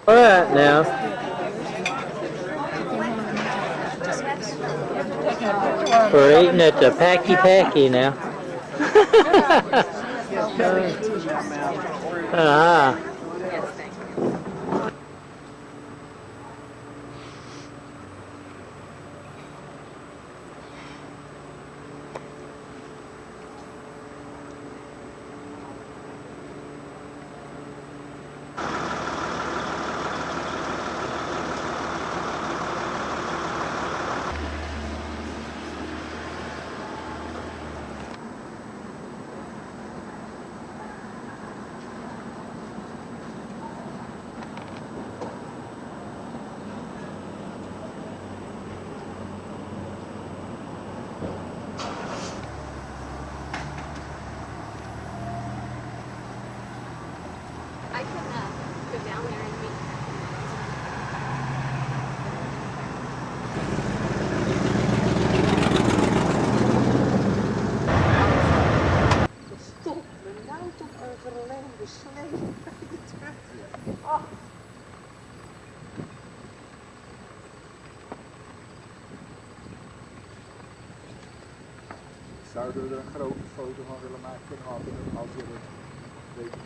Alright now. We're eating at the Packy Packy now. I can go down there and meet. Stop me nou toch een verlengde slee bij de terug. Oh. Zouden we er een grote foto van willen maken als we het weten?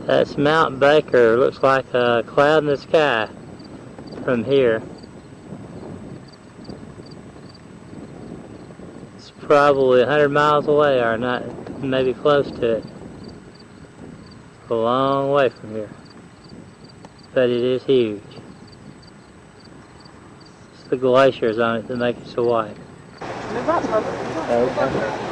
That's Mount Baker. Looks like a cloud in the sky from here. It's probably 100 miles away, or not, maybe close to it. It's a long way from here, but it is huge. It's the glaciers on it that make it so white. Okay.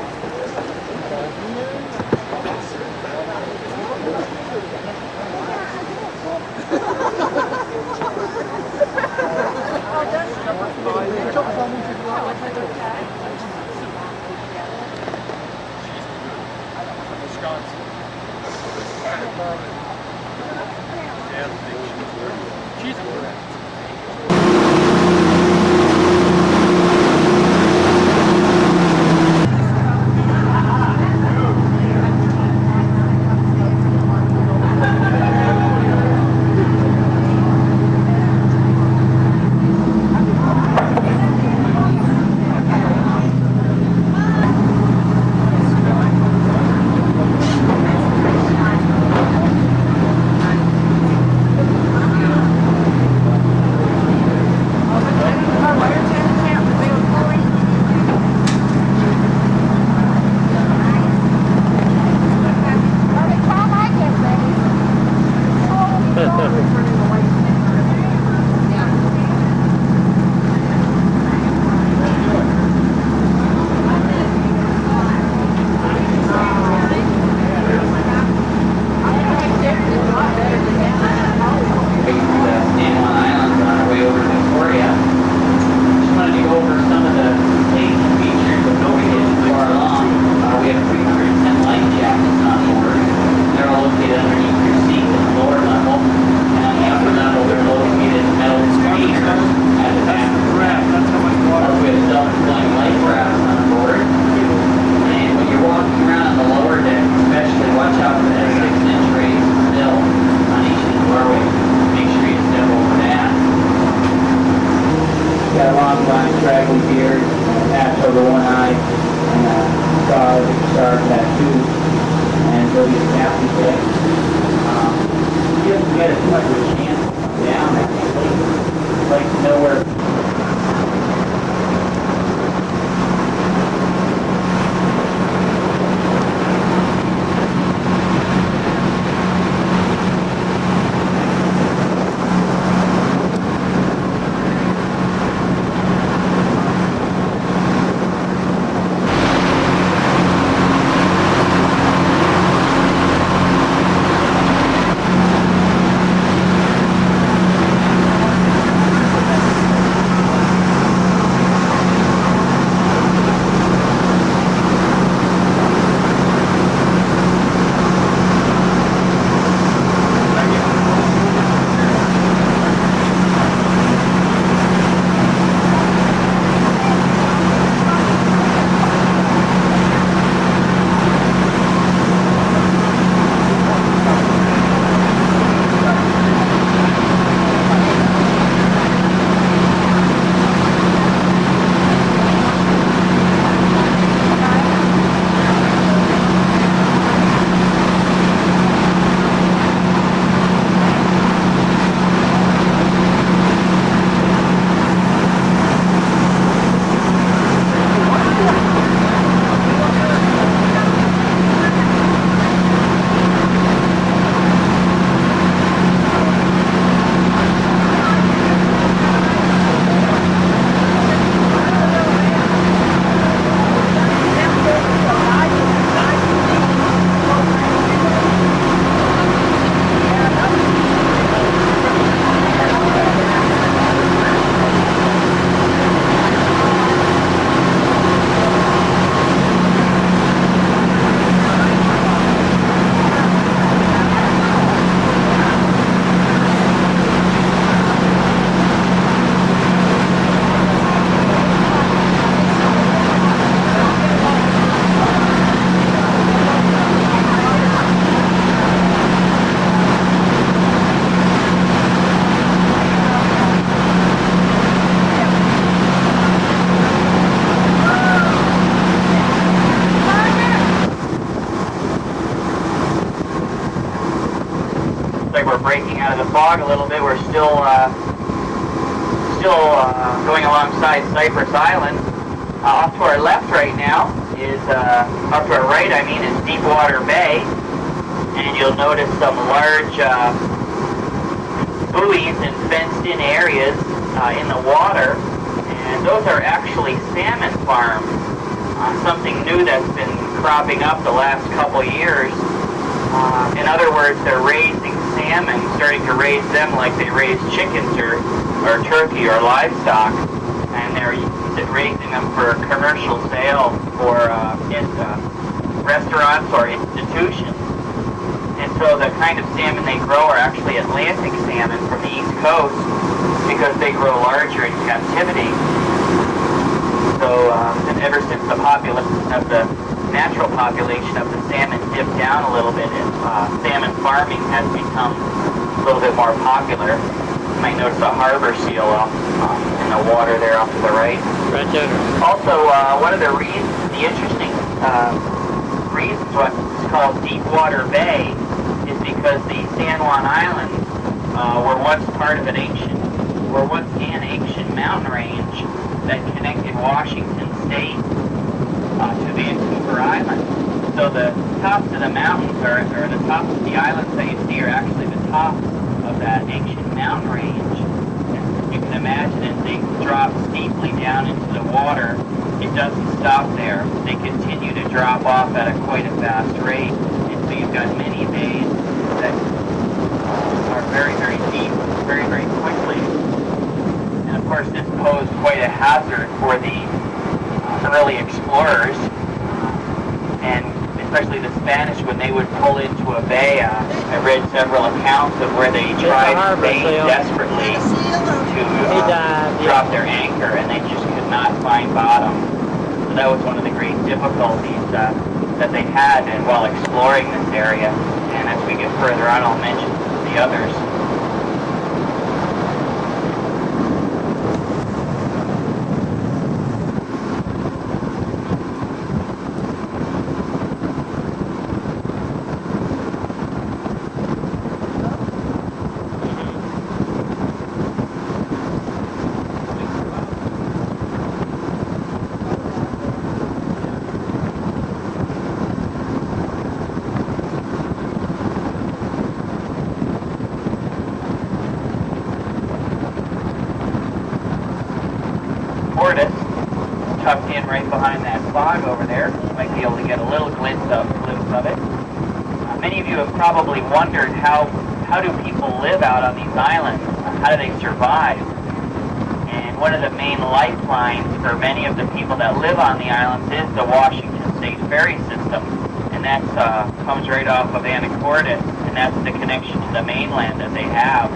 fog a little bit. We're still going alongside Cypress Island. Off to our left right now is, off to our right, I mean, is Deepwater Bay. And you'll notice some large buoys and fenced-in areas in the water. And those are actually salmon farms. Something new that's been cropping up the last couple years. In other words, they're raising salmon, starting to raise them like they raise chickens or turkey or livestock, and they're raising them for commercial sale for restaurants or institutions. And so the kind of salmon they grow are actually Atlantic salmon from the East Coast because they grow larger in captivity. So, and ever since the natural population of the salmon dipped down a little bit, salmon farming has become a little bit more popular. You might notice a harbor seal in the water there off to the right. Also, one of the interesting reasons why it's called Deepwater Bay is because the San Juan Islands were once an ancient mountain range that connected Washington State to Vancouver Island. So the tops of the mountains, or the tops of the islands that you see, are actually the top of that ancient mountain range. And you can imagine as they drop steeply down into the water, it doesn't stop there. They continue to drop off at quite a fast rate. And so you've got many bays that are very, very deep, very, very quickly. And of course this posed quite a hazard for the early explorers, and especially the Spanish when they would pull into a bay. I read several accounts of where they tried desperately to drop their anchor, and they just could not find bottom. So that was one of the great difficulties that they had while exploring this area. And as we get further on, I'll mention the others. Tucked in right behind that fog over there. You might be able to get a little glimpse of it. Many of you have probably wondered how do people live out on these islands? How do they survive? And one of the main lifelines for many of the people that live on the islands is the Washington State ferry system, and that comes right off of Anacortes, and that's the connection to the mainland that they have,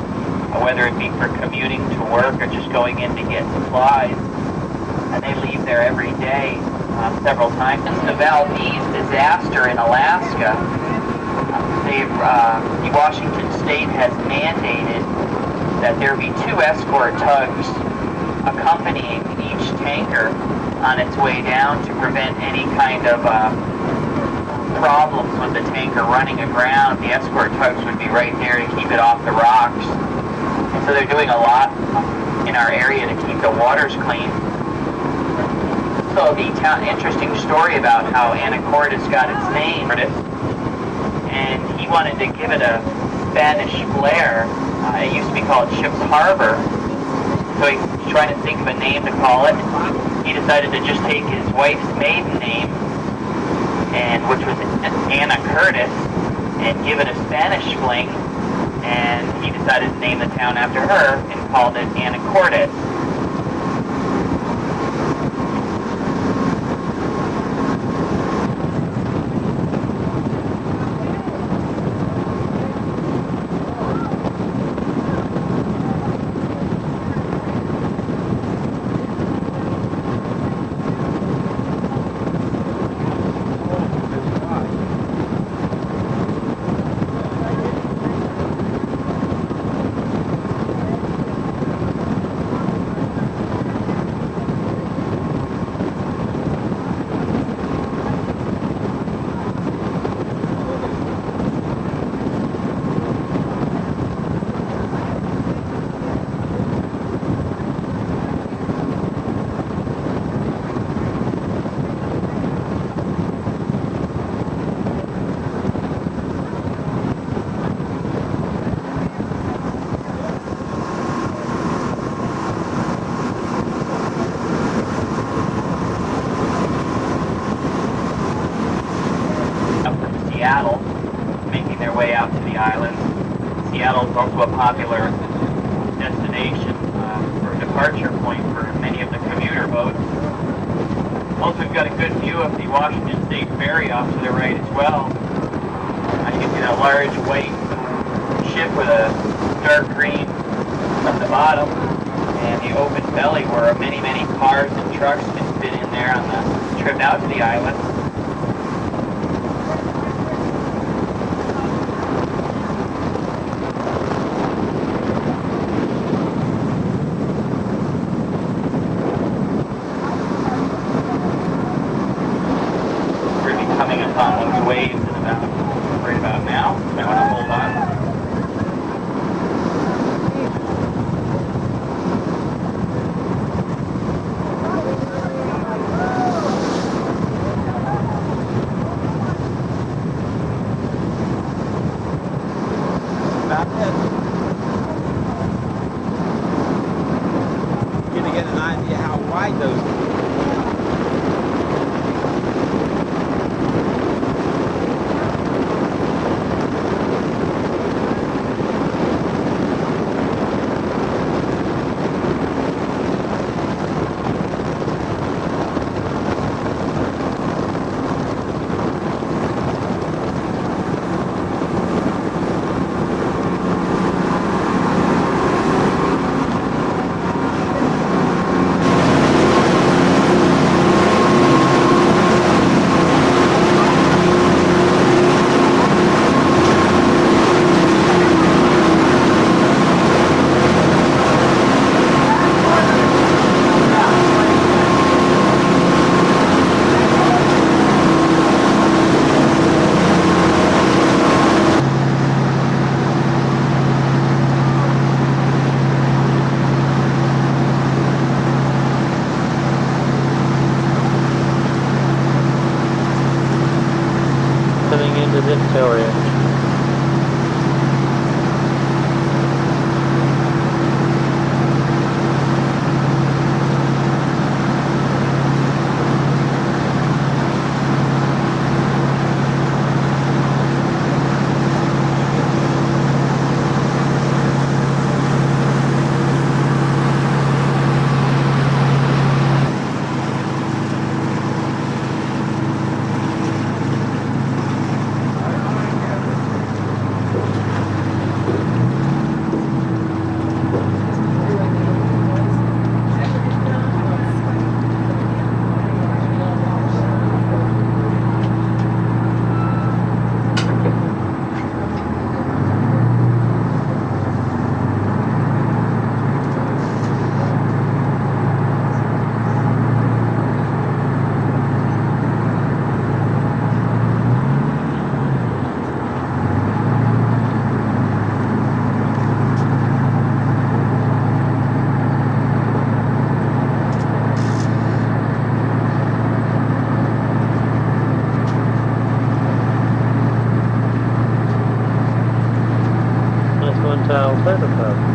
whether it be for commuting to work or just going in to get supplies. And they leave there every day, several times. Since the Valdez disaster in Alaska, the Washington State has mandated that there be 2 escort tugs accompanying each tanker on its way down to prevent any kind of problems with the tanker running aground. The escort tugs would be right there to keep it off the rocks. And so they're doing a lot in our area to keep the waters clean. So the interesting story about how Anacortes got its name, and he wanted to give it a Spanish flair. It used to be called Ship's Harbor, so he was trying to think of a name to call it. He decided to just take his wife's maiden name, which was Anna Curtis, and give it a Spanish fling, and he decided to name the town after her and called it Anacortes. the island. Seattle is also a popular destination or departure point for many of the commuter boats. Also, we've got a good view of the Washington State Ferry off to the right as well. You can see a large white ship with a dark green at the bottom, and the open belly where many, many cars and trucks can fit in there on the trip out to the island. We're going to be coming upon those waves in right about now. So I want to hold on. Going to get an idea how wide those are. Coming into Victoria. To Vancover.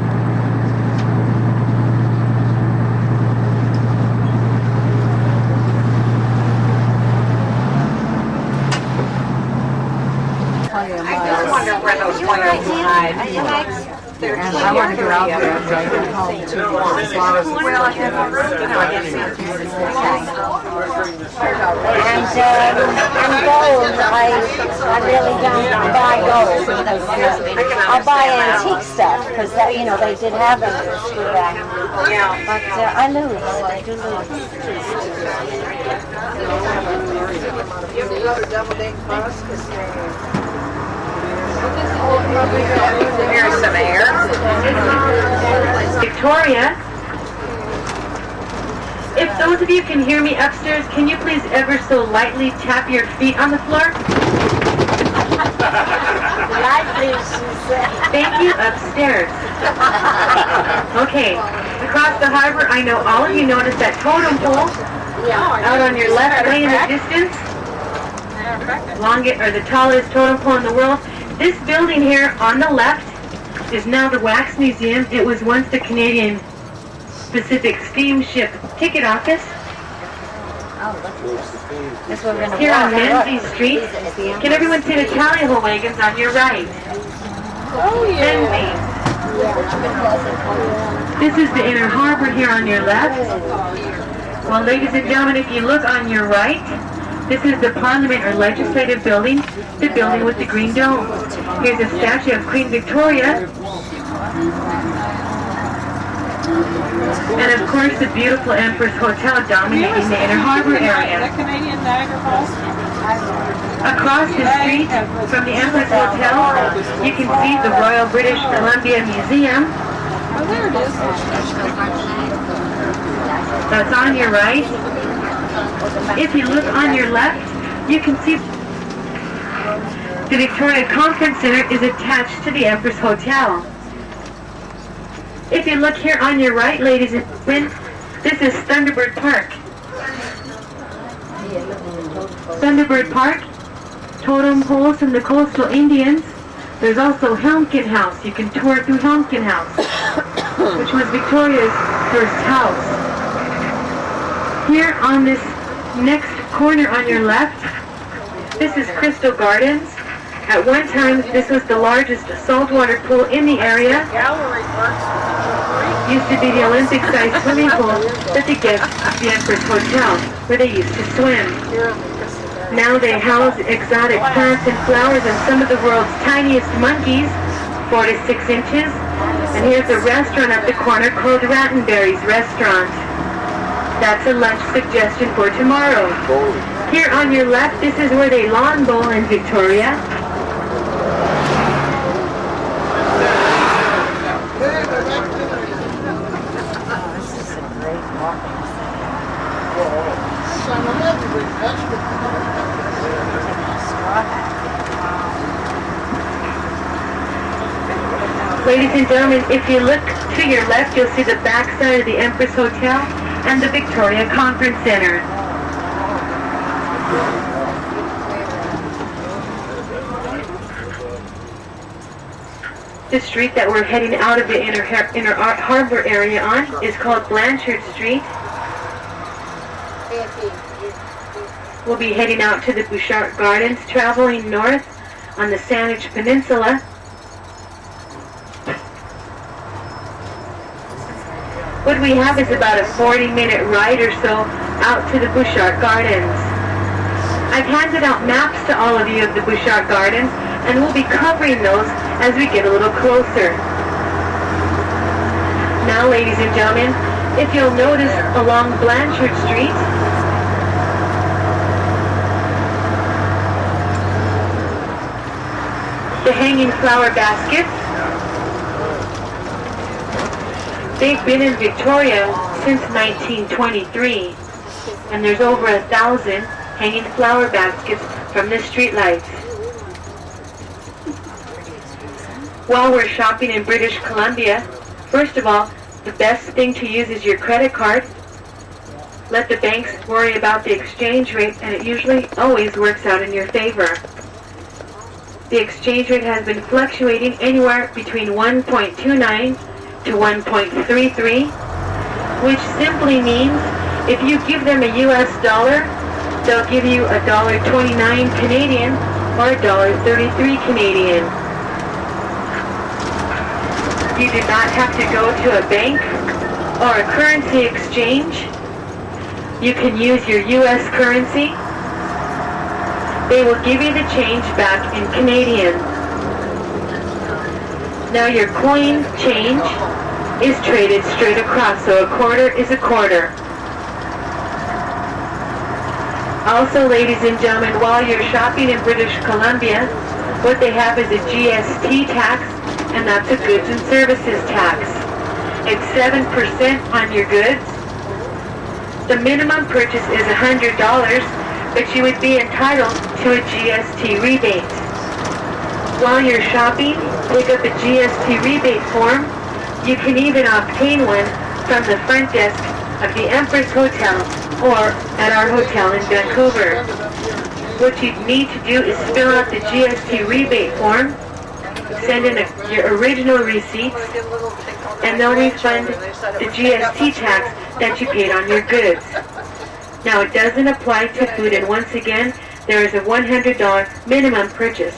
I just wonder where those whales hide. I want to go out there and drive it home too. Well, I have a room, And gold, I really don't buy gold because I'll buy antique stuff because that, you know, they did have interest for that. Yeah. But I lose. I do lose. Another double deck bus is Here's some air. Victoria, if those of you can hear me upstairs, can you please ever so lightly tap your feet on the floor? Lightly, she said. Thank you, upstairs. Okay, across the harbor, I know all of you noticed that totem pole out on your left way in the distance. The tallest totem pole in the world. This building here on the left is now the Wax Museum. It was once the Canadian Pacific Steamship Ticket Office. That's what we're going to Here on walk. Menzies Street. Can everyone see the tally ho wagons on your right? Oh, yeah. This is the inner harbor here on your left. Well, ladies and gentlemen, if you look on your right, this is the Parliament or Legislative Building, the building with the green dome. Here's a statue of Queen Victoria. And of course, the beautiful Empress Hotel dominating the inner harbor area. The Canadian Niagara Falls. Across the street from the Empress Hotel, you can see the Royal British Columbia Museum. Oh, there it is. That's on your right. If you look on your left, you can see the Victoria Conference Center is attached to the Empress Hotel. If you look here on your right, ladies and gentlemen, this is Thunderbird Park. Thunderbird Park, totem poles from the coastal Indians. There's also Helmkin House. You can tour through Helmkin House, which was Victoria's first house. Here on this next corner on your left, this is Crystal Gardens. At one time, this was the largest saltwater pool in the area. Gallery works. Used to be the Olympic-sized swimming pool that they gave to the Empress Hotel, where they used to swim. Now they house exotic plants and flowers and some of the world's tiniest monkeys, 4 to 6 inches. And here's a restaurant up the corner called Rattenberry's Restaurant. That's a lunch suggestion for tomorrow. Here on your left, this is where they lawn bowl in Victoria. Ladies and gentlemen, if you look to your left, you'll see the backside of the Empress Hotel and the Victoria Conference Center. The street that we're heading out of the inner harbor area on is called Blanchard Street. We'll be heading out to the Bouchard Gardens, traveling north on the Saanich Peninsula. What we have is about a 40-minute ride or so out to the Bouchard Gardens. I've handed out maps to all of you of the Bouchard Gardens, and we'll be covering those as we get a little closer. Now, ladies and gentlemen, if you'll notice along Blanchard Street, the hanging flower baskets, they've been in Victoria since 1923, and there's over 1,000 hanging flower baskets from the street lights. While we're shopping in British Columbia, first of all, the best thing to use is your credit card. Let the banks worry about the exchange rate, and it usually always works out in your favor. The exchange rate has been fluctuating anywhere between 1.29 to 1.33, which simply means if you give them a US dollar, they'll give you $1.29 Canadian or $1.33 Canadian. You do not have to go to a bank or a currency exchange. You can use your US currency. They will give you the change back in Canadian. Now your coin change is traded straight across, so a quarter is a quarter. Also, ladies and gentlemen, while you're shopping in British Columbia, what they have is a GST tax, and that's a goods and services tax. It's 7% on your goods. The minimum purchase is $100, but you would be entitled to a GST rebate. While you're shopping, pick up a GST rebate form. You can even obtain one from the front desk of the Empress Hotel or at our hotel in Vancouver. What you need to do is fill out the GST rebate form, send in your original receipts, and they'll refund the GST tax that you paid on your goods. Now, it doesn't apply to food, and once again, there is a $100 minimum purchase.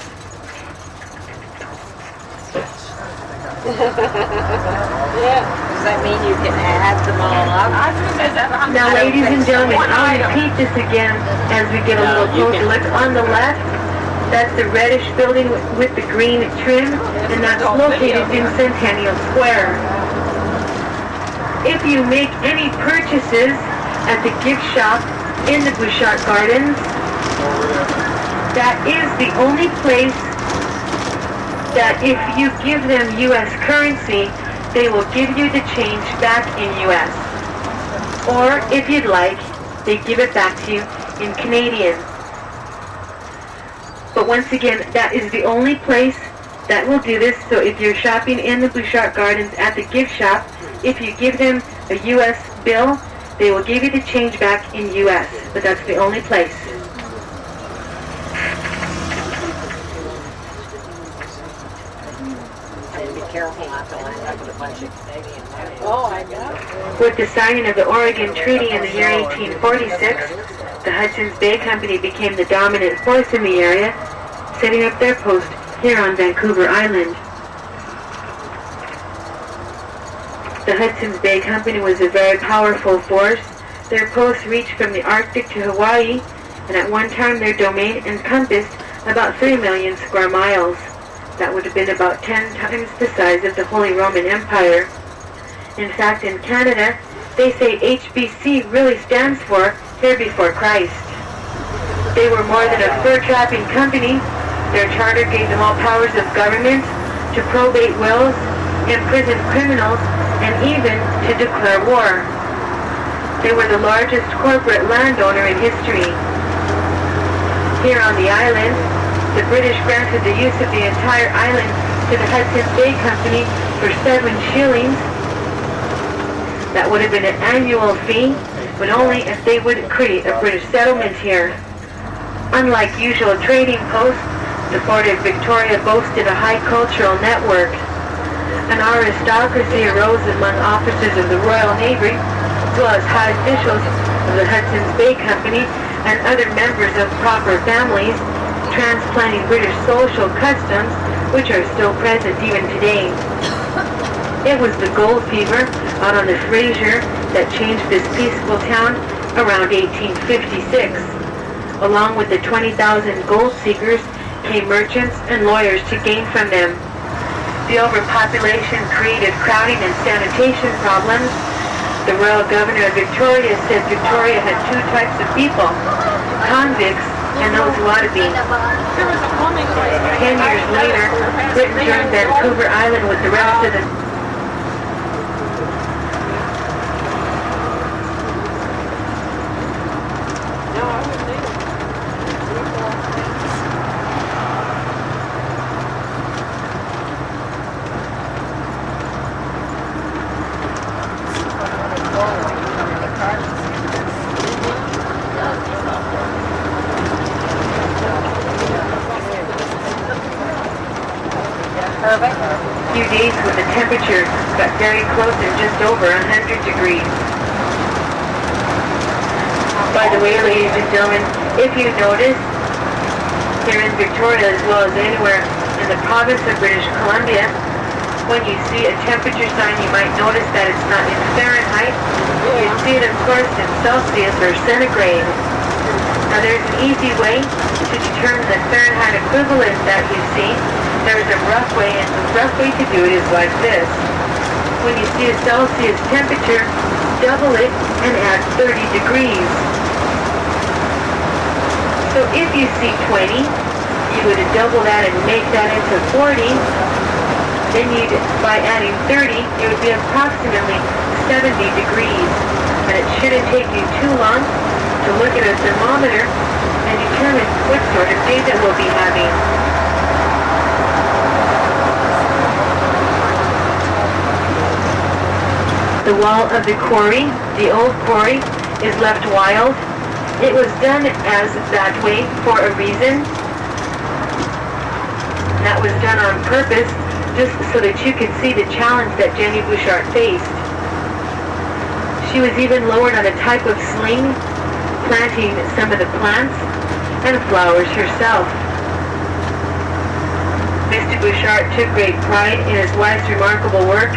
Yeah. Does that mean you can add them all up? Now, ladies and gentlemen, I'll repeat this again as we get a No, little you closer. can- Look on the left. That's the reddish building with the green trim, and that's located in Centennial Square. If you make any purchases at the gift shop in the Bouchard Gardens, that is the only place that if you give them U.S. currency, they will give you the change back in U.S. Or if you'd like, they give it back to you in Canadian. But once again, that is the only place that will do this. So if you're shopping in the Bouchard Gardens at the gift shop, if you give them a U.S. bill, they will give you the change back in U.S. But that's the only place. And be careful not to land up with a bunch of Canadian money. Oh, I know. With the signing of the Oregon Treaty in the year 1846, the Hudson's Bay Company became the dominant force in the area, setting up their post here on Vancouver Island. The Hudson's Bay Company was a very powerful force. Their posts reached from the Arctic to Hawaii, and at one time their domain encompassed about 3 million square miles. That would have been about 10 times the size of the Holy Roman Empire. In fact, in Canada, they say HBC really stands for Here Before Christ. They were more than a fur-trapping company. Their charter gave them all powers of government to probate wills, imprison criminals, and even to declare war. They were the largest corporate landowner in history. Here on the island, the British granted the use of the entire island to the Hudson's Bay Company for 7 shillings. That would have been an annual fee, but only if they would create a British settlement here. Unlike usual trading posts, the Fort of Victoria boasted a high cultural network. An aristocracy arose among officers of the Royal Navy, as well as high officials of the Hudson's Bay Company and other members of proper families, transplanting British social customs, which are still present even today. It was the gold fever out on the Fraser that changed this peaceful town around 1856. Along with the 20,000 gold seekers came merchants and lawyers to gain from them. The overpopulation created crowding and sanitation problems. The royal governor of Victoria said Victoria had 2 types of people, convicts and those who ought to be. 10 years later, Britain joined Vancouver Island with the rest of the few days when the temperature got very close and just over 100 degrees. By the way, ladies and gentlemen, if you notice, here in Victoria as well as anywhere in the province of British Columbia, when you see a temperature sign, you might notice that it's not in Fahrenheit. You see it, of course, in Celsius or centigrade. Now, there's an easy way to determine the Fahrenheit equivalent that you see. There's a rough way, and the rough way to do it is like this. When you see a Celsius temperature, double it and add 30 degrees. So if you see 20, you would double that and make that into 40. Then by adding 30, it would be approximately 70 degrees. And it shouldn't take you too long to look at a thermometer and determine what sort of day that we'll be having. The wall of the quarry, the old quarry, is left wild. It was done as that way for a reason. That was done on purpose, just so that you could see the challenge that Jenny Bouchard faced. She was even lowered on a type of sling, planting some of the plants and flowers herself. Mr. Bouchard took great pride in his wife's remarkable work.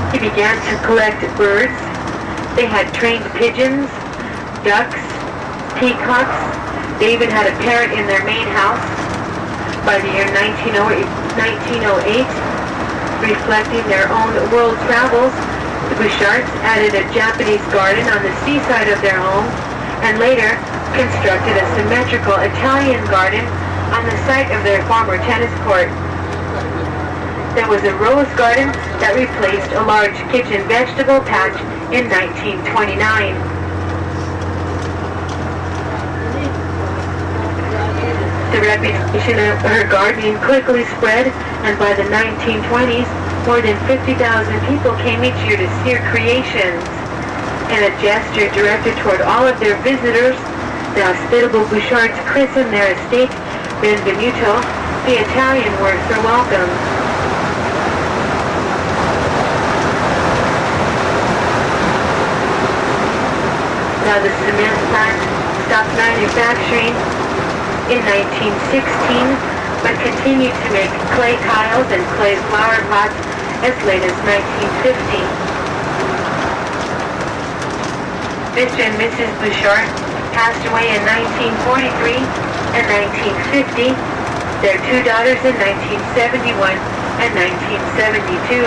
He began to collect birds. They had trained pigeons, ducks, peacocks. They even had a parrot in their main house. By the year 1908, reflecting their own world travels, the Bouchards added a Japanese garden on the seaside of their home and later constructed a symmetrical Italian garden on the site of their former tennis court. There was a rose garden that replaced a large kitchen vegetable patch in 1929. The reputation of her gardening quickly spread, and by the 1920s, more than 50,000 people came each year to see her creations. In a gesture directed toward all of their visitors, the hospitable Bouchards christened their estate Benvenuto, the Italian word for welcome. Now the cement plant stopped manufacturing in 1916, but continued to make clay tiles and clay flower pots as late as 1950. Mr. and Mrs. Bouchard passed away in 1943 and 1950, their two daughters in 1971 and 1972.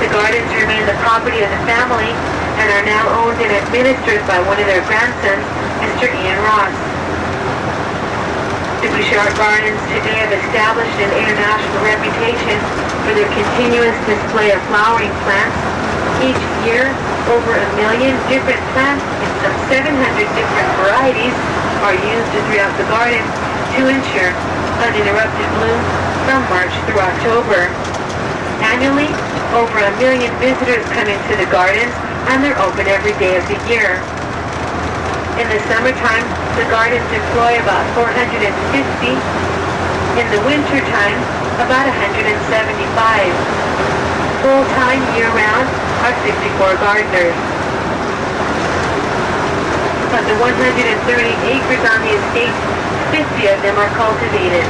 The gardens remain the property of the family and are now owned and administered by one of their grandsons, Mr. Ian Ross. The Bouchard Gardens today have established an international reputation for their continuous display of flowering plants. Each year, over 1 million different plants in some 700 different varieties are used throughout the garden to ensure uninterrupted bloom from March through October. Annually, over 1 million visitors come into the gardens, and they're open every day of the year. In the summertime, the gardens employ about 450. In the wintertime, about 175. Full-time, year-round, are 54 gardeners. Of the 130 acres on the estate, 50 of them are cultivated.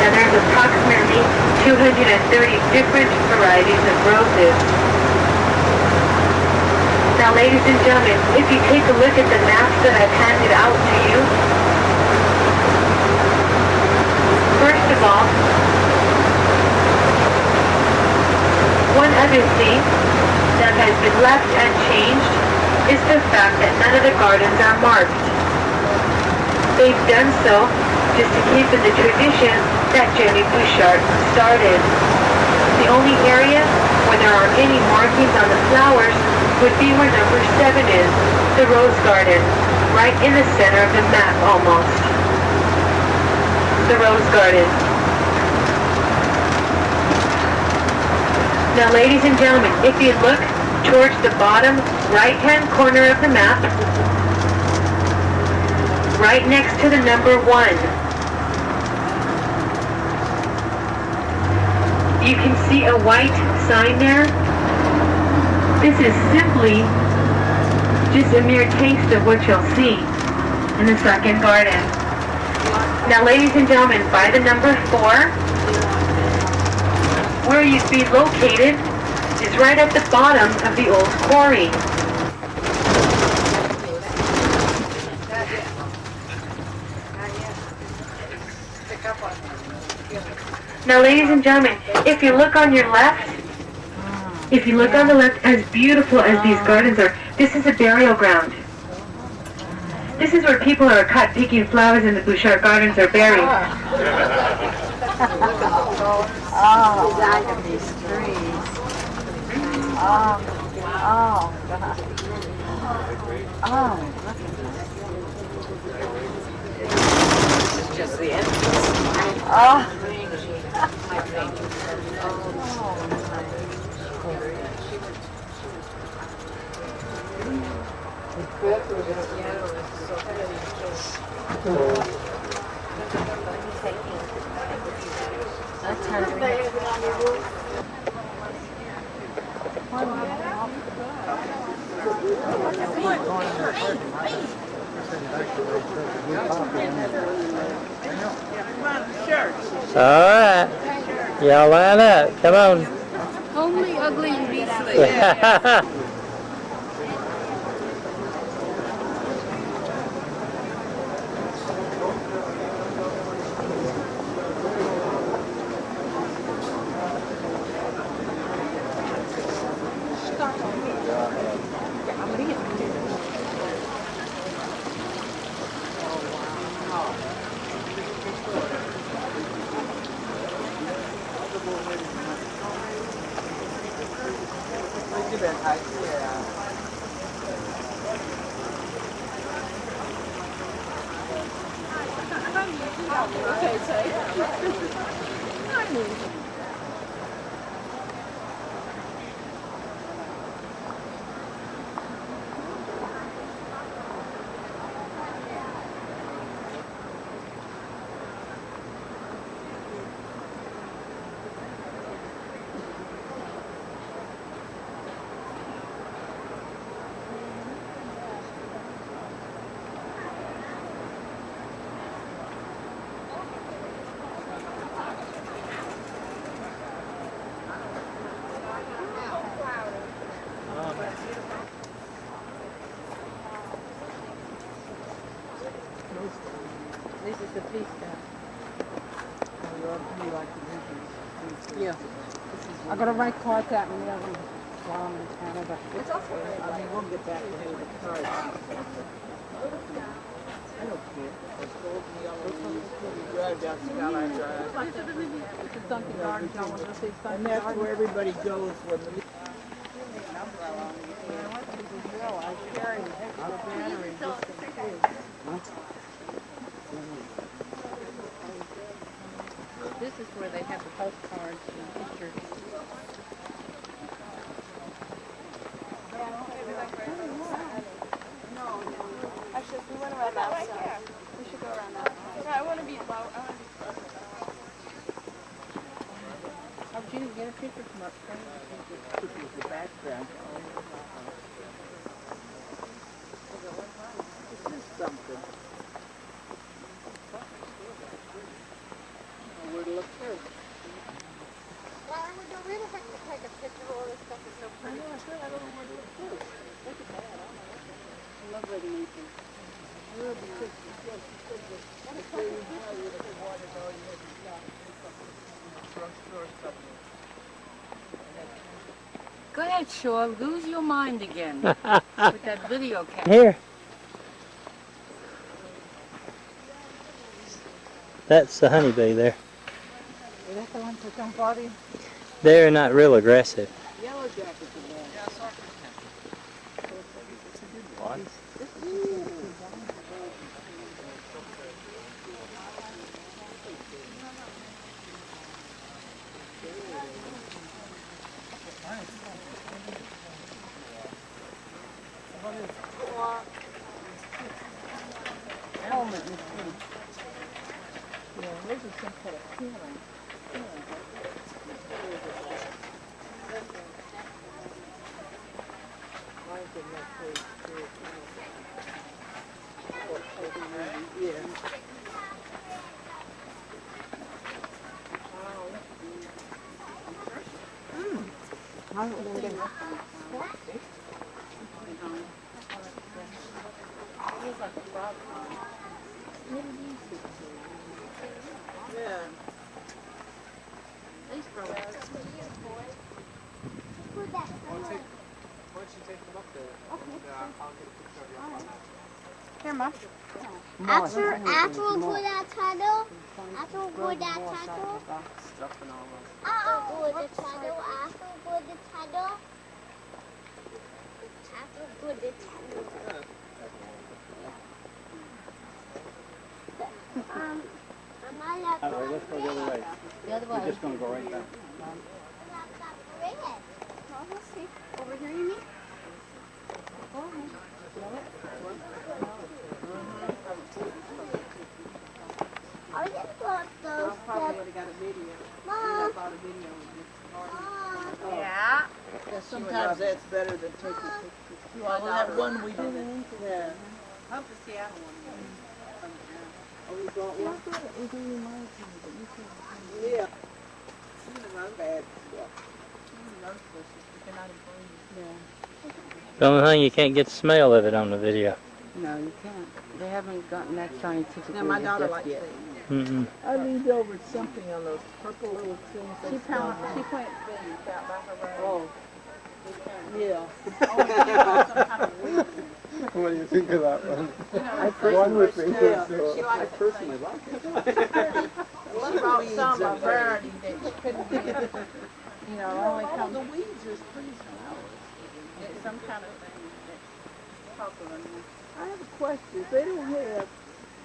Now there's approximately 230 different varieties of roses. Now, ladies and gentlemen, if you take a look at the maps that I've handed out to you, first of all, one other thing that has been left unchanged is the fact that none of the gardens are marked. They've done so just to keep in the tradition that Jenny Bouchard started. The only area where there are any markings on the flowers would be where number 7 is, the rose garden, right in the center of the map almost. The rose garden. Now, ladies and gentlemen, if you look towards the bottom right-hand corner of the map, right next to the number 1, you can see a white sign there. This is simply just a mere taste of what you'll see in the second garden. Now, ladies and gentlemen, by the number 4, where you'd be located is right at the bottom of the old quarry. Now, ladies and gentlemen, if you look on your left, as beautiful as these gardens are, this is a burial ground. This is where people who are caught picking flowers in the Bouchard Gardens are buried. Oh, look at these trees. Oh, God. Oh, look at this. This is just the entrance. Oh. Alright. Y'all line up. Come on. Homely, ugly, and beastly. This is the police guy. Yeah. I got to write cards out and mail them while I'm in Canada. It's also I mean, we'll get back to the cards. I don't care. You drive down Skyline Drive. And that's where everybody goes when the I carry a battery just in case. This is where they have the postcards and pictures. Actually, if we went around that side, we should go around that side. Yeah, I want to be low. I want to be close. How did you get a picture from up there? This is the background. This is something. Where to look first? Well, we don't really have to take a picture. All this stuff is so pretty. I don't know where to look first. Look at that. I love reading anything. Go ahead, Shaw. Lose your mind again with that video camera. Here. That's the honeybee there. Is that the one for somebody? They're not real aggressive. Yellow jackets in there. Helmet is pretty. Yeah, this is some kind of feeling. Here, Mom. After we put that title, after we put that title, after we put the title, Let's go the other way. The other way. We're just going to go right back. Well, we'll see. Over here, you mean? Go ahead. I just bought those Mom. Yeah. Sometimes that's better than taking pictures. Well, that one we didn't. Yeah. Hope the Seattle one. Oh, we bought one? It was only my time, but you could. Yeah. Not bad. Those bushes, but they're not important. Yeah. The only thing, you can't get the smell of it on the video. No, you can't. They haven't gotten that scientific. Now, my daughter likes it. I leaned over something on those purple little things. She plants things out by her road. Oh. Yeah. What do you think of that one? One with me. I personally like it. She bought some of variety that she couldn't get. You know, only comes. The weeds are pretty flowers. It's some kind of thing that's popular now. I have a question. If they don't have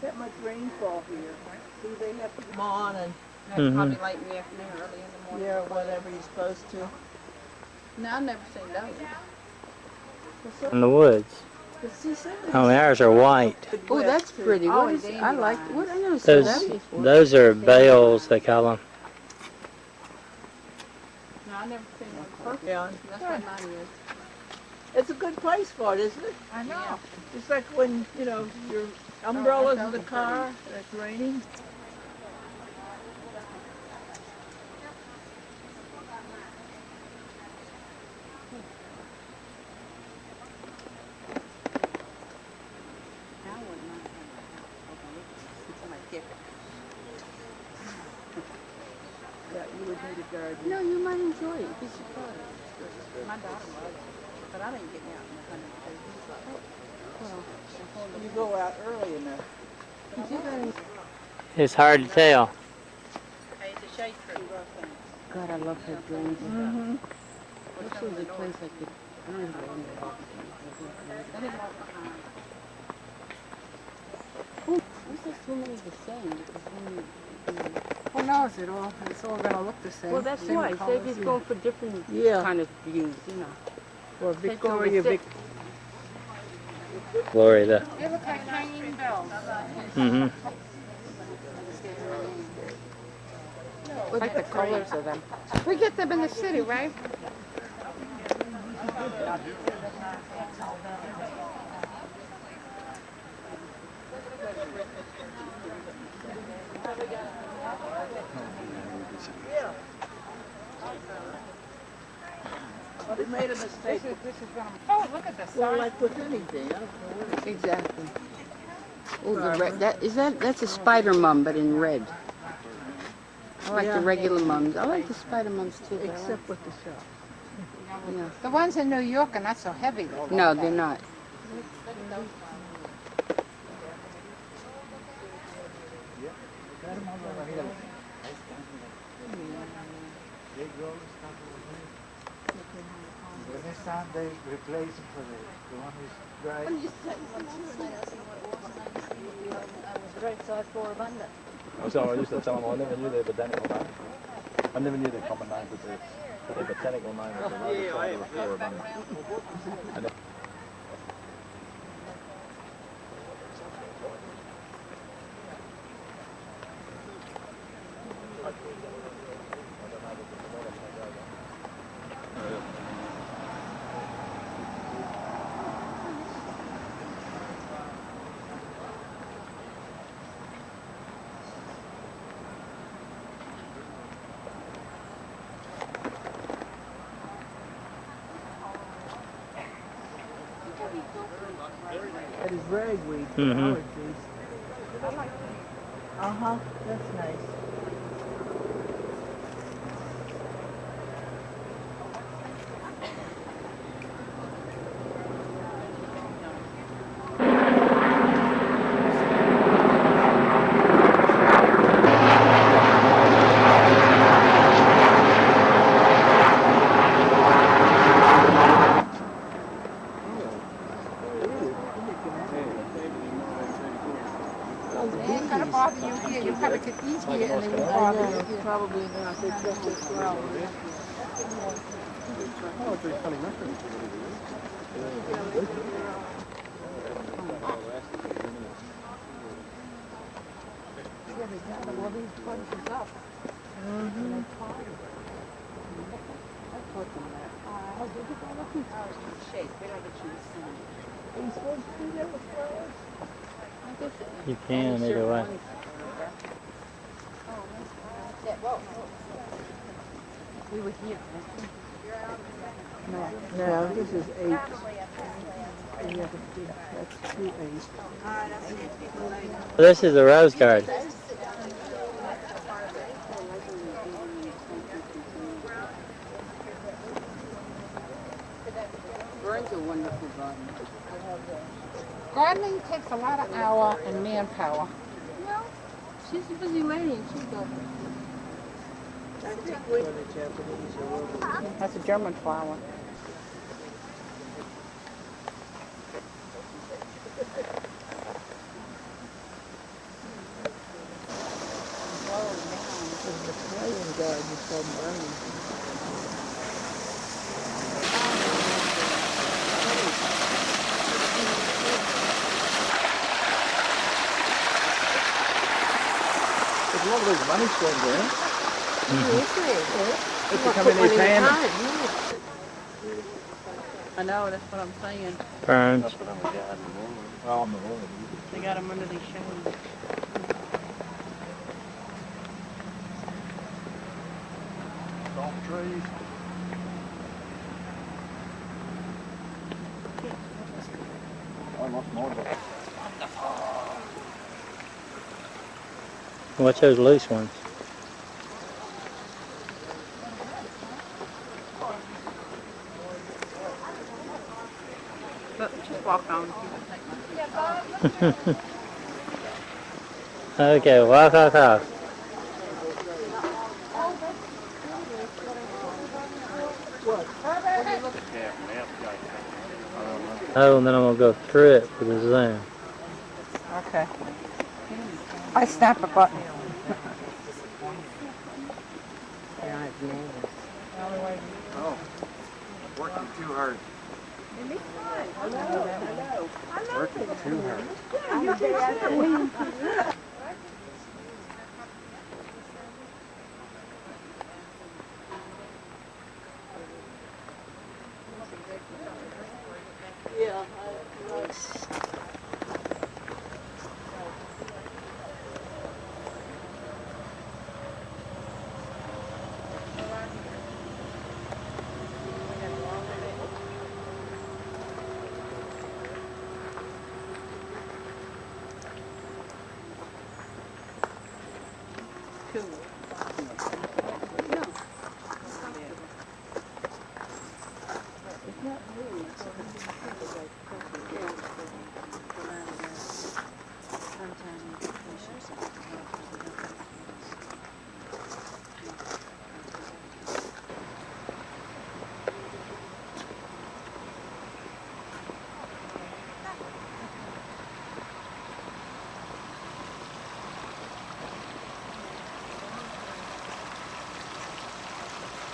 that much rainfall here, do they have to come on and Probably late in the afternoon, early in the morning. yeah, whatever you're supposed to? No, I've never seen those. In the woods. Only ours are white. Oh, that's pretty. What is it? I like. What I never saw Those, that before. those are bales, they call them. No, I've never seen one purple. Yeah. That's what mine is. It's a good place for it, isn't it? I know. Yeah. It's like when, you know, your umbrella's in the car and it's raining. Yeah, you would need a garden. No, you might enjoy it. You'd be surprised. My daughter loves it, but I didn't get out in the 100 degrees. You go out early enough. It's hard to tell. Hey, it's a shade tree. God, I love her dreams. Mm-hmm. This was a place I could. I don't even know. I didn't walk behind. This is too many the same. Because when you, Who knows? It's all going to look the same. well, that's why. They're just going for different kind of views, you know. For Victoria, Glory, the. They look like hanging bells. Like the colors of them. We get them in the city, right? They made a mistake. Oh, look at this. Well, like with anything. I don't know what it is. Exactly. Oh, the red. That's a spider mum, but in red. I like the regular mums. I like the spider mums too. Except with the shop. Yeah. The ones in New York are not so heavy. No, they're not. The next time they replace it for the one who's dry. So I used to tell them I never knew their botanical name. I never knew their common name, but their botanical name was the rose of flora abundant. And That is ragweed. Mhm. Uh-huh. That's nice. They're gonna bother you here. You probably could eat here and they won't bother you here. Probably not. They just get flowers. Oh, it's very funny reference. Yeah, they got them all these bunches up. Mm-hmm. I taught them that. Oh, did you go looking? Shape. They don't get you the sun. Are you supposed to do that with flowers? You can either way. We were here. No, this is 8. Yeah, that's 2 8. This is the rose garden. Vern's a wonderful garden. Gardening takes a lot of hour and manpower. Well, she's a busy lady and she does it. That's a German flower. The Italian garden is so burning. There's a lot of those money swings there. If you come in here paying them. I know, that's what I'm saying. Ferns. Well, on the road. They got them under these shades. Golf trees. I lost more of it. Watch those loose ones. Just walk on. Okay, walk off. Oh, and then I'm gonna go through it with the zoom. Okay. I snap a button. Oh, working too hard. Working too hard.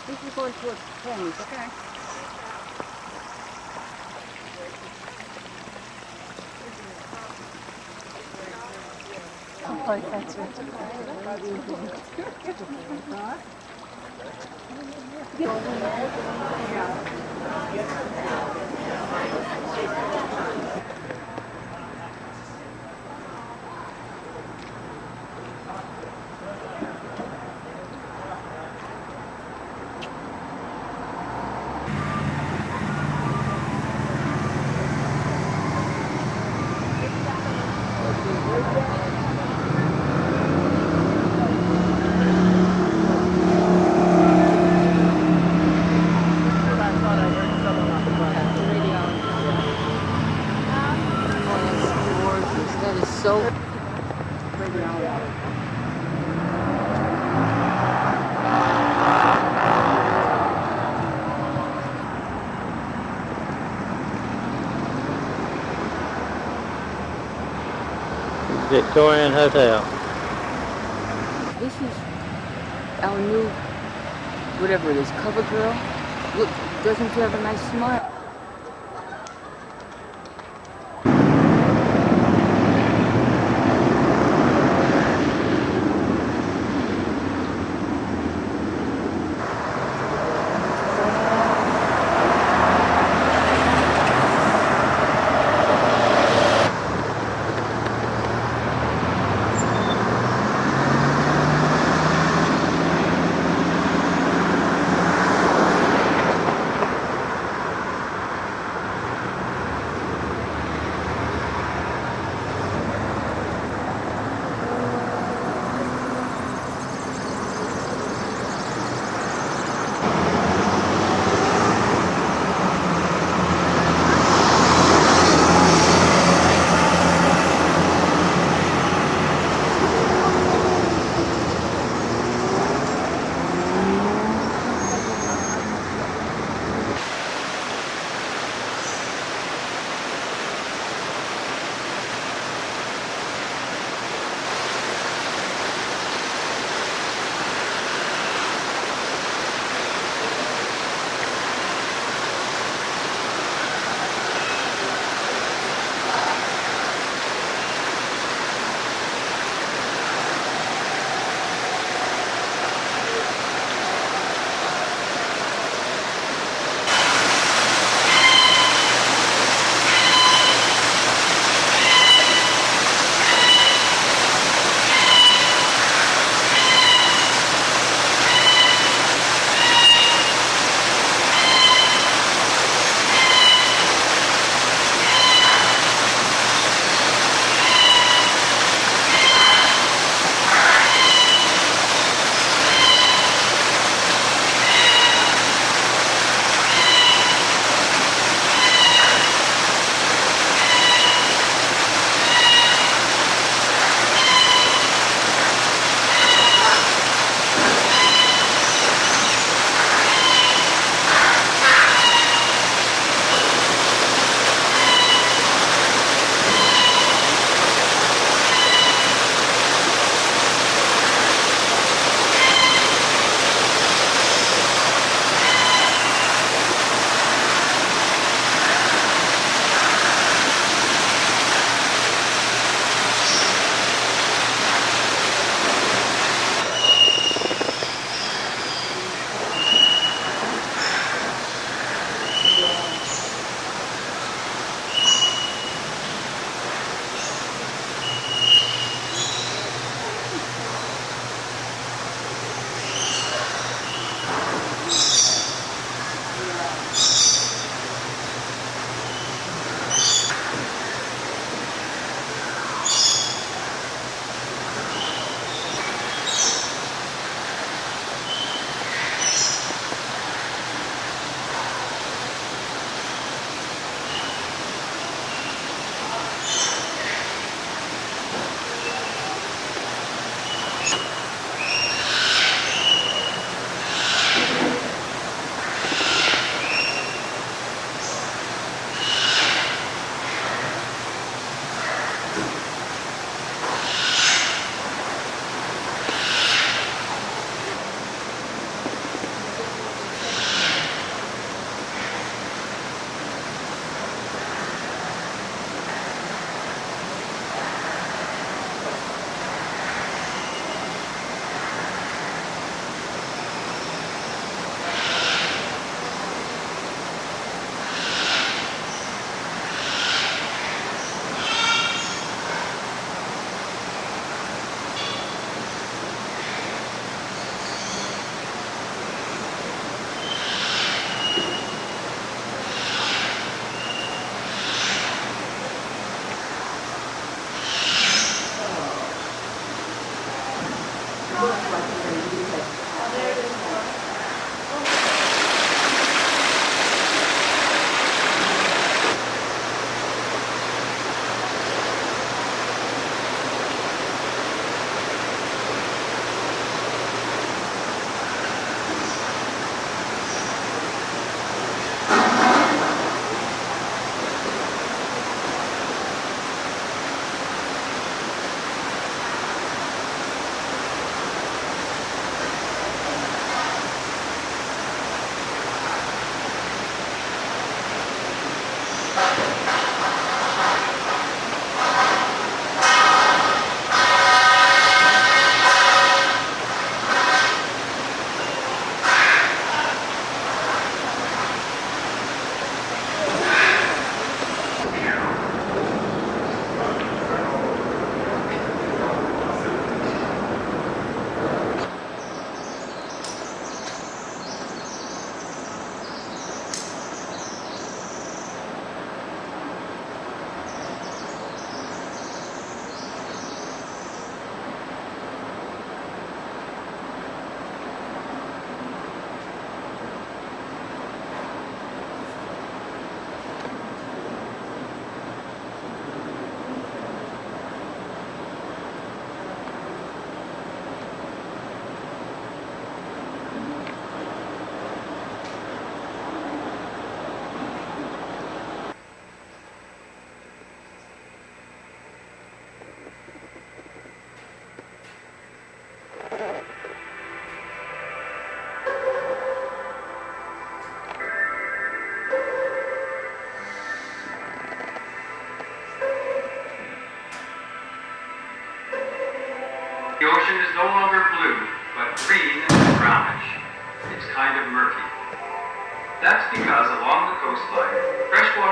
This is going towards the Thames. Okay. That is so. Victorian Hotel. This is our new, whatever it is, cover girl. Look, doesn't she have a nice smile?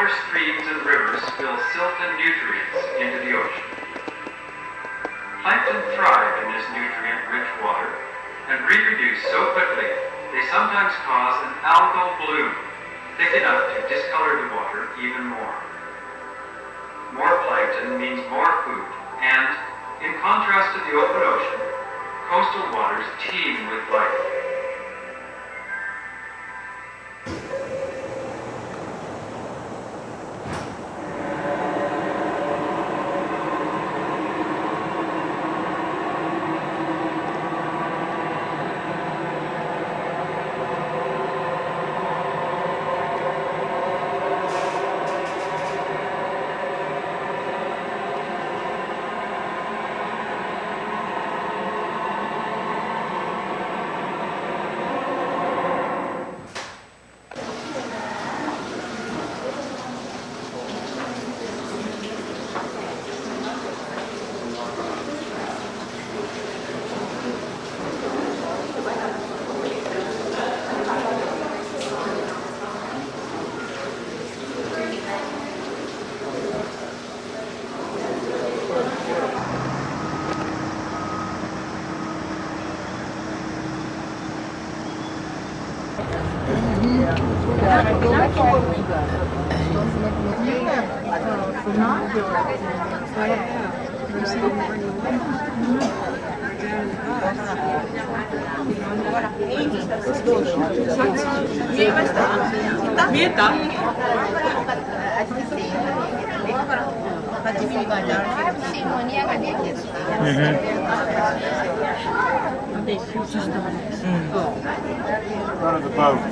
smaller streams and rivers spill silt and nutrients into the ocean. Plankton thrive in this nutrient-rich water and reproduce so quickly they sometimes cause an algal bloom thick enough to discolor the water even more. More plankton means more food, and, in contrast to the open ocean, coastal waters teem with life. One of the boats.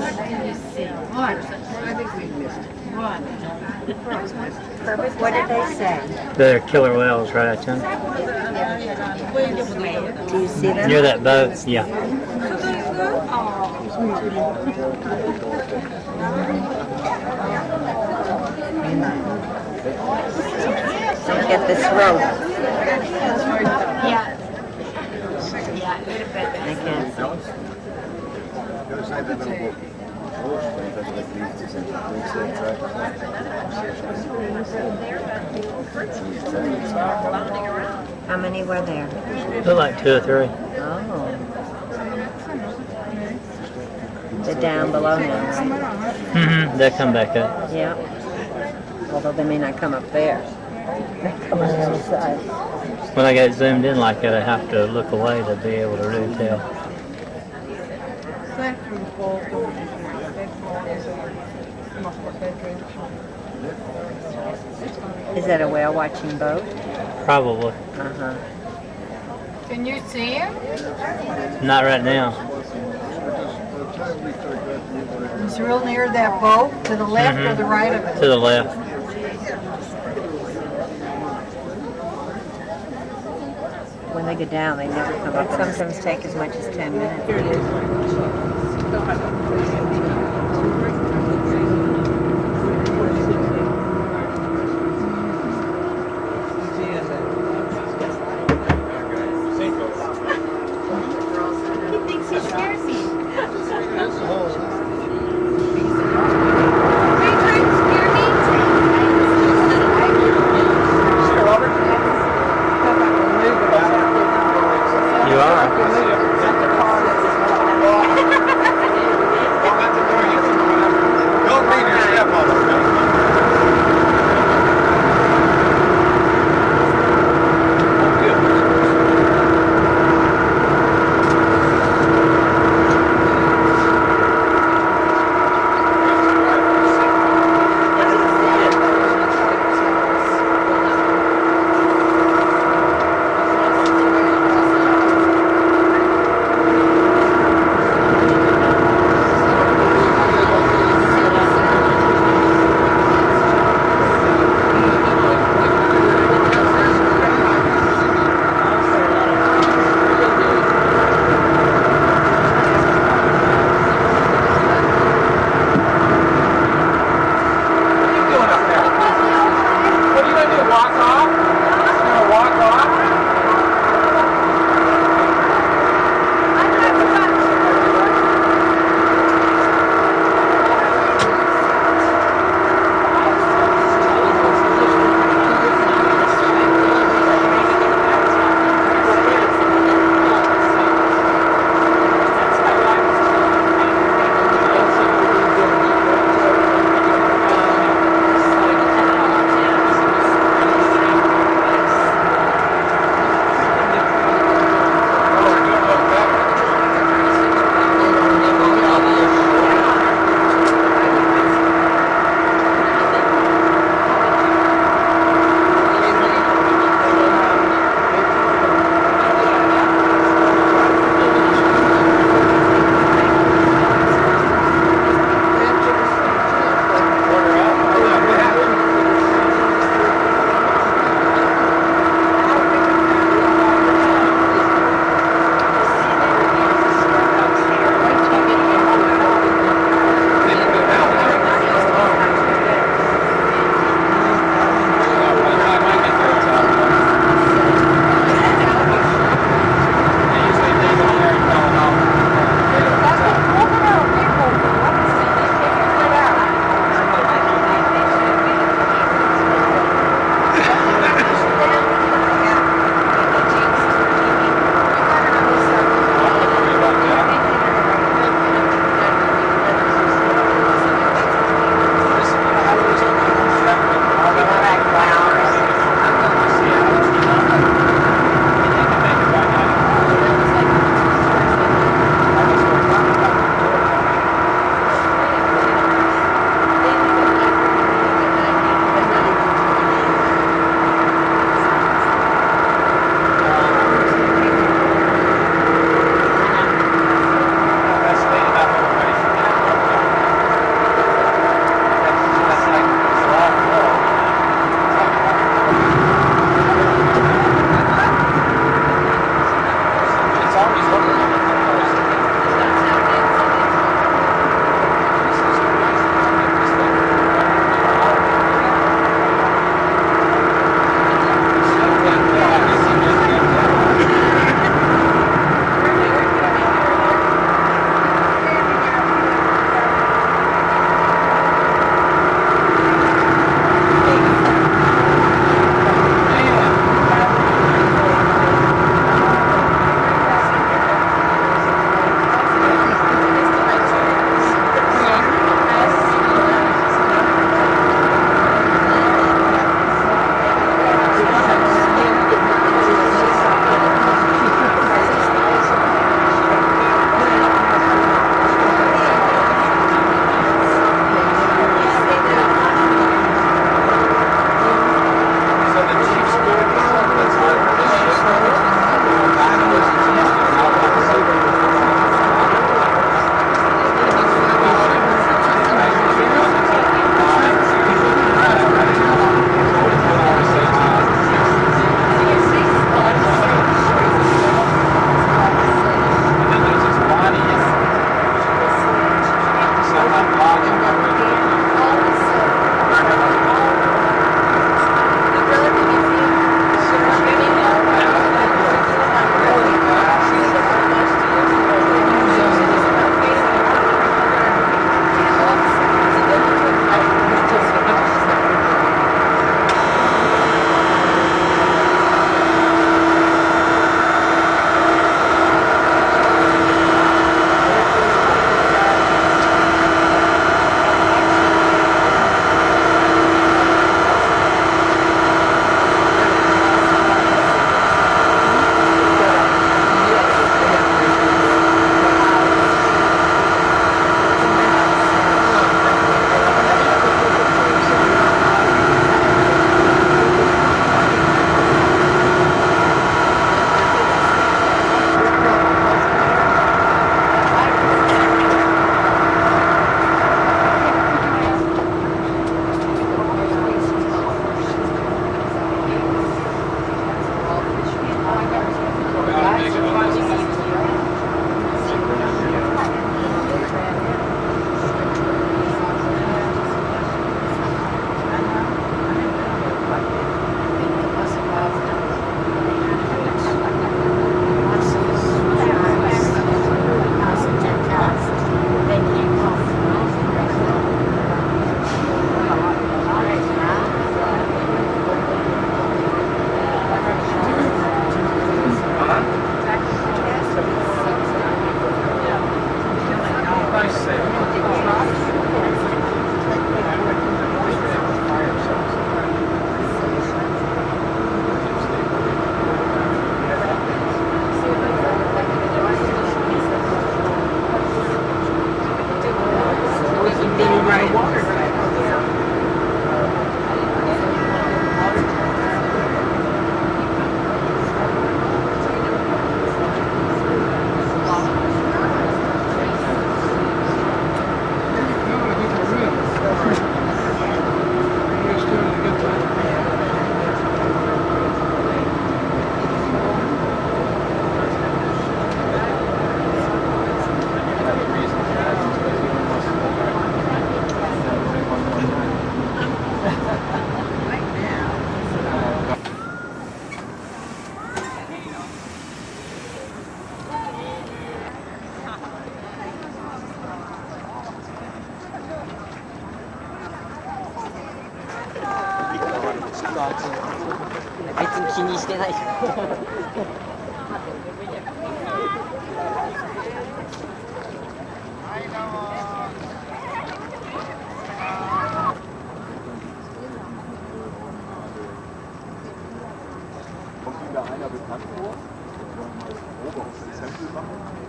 What did they say? They're killer whales, right, Tim? Do you see them? Near that boat, yeah. Don't get this rope. Yeah. I can't. How many were there? Look like 2 or 3. Oh. They're down below now, right? They'll come back up. Yeah. Although they may not come up there. They come on the other side. When I get zoomed in like that, I have to look away to be able to really tell. Is that a whale watching boat? Probably. Uh-huh. Can you see him? Not right now. It's real near that boat, to the left or the right of it? To the left. When they go down, they never come up. Sometimes take as much as 10 minutes. He thinks he scares me. Are you trying to scare me? You are. ちょっとあっち別に気にしてないよ。Kommt Ihnen da einer bekannt vor? Wollen wir mal grob auf das Sample machen?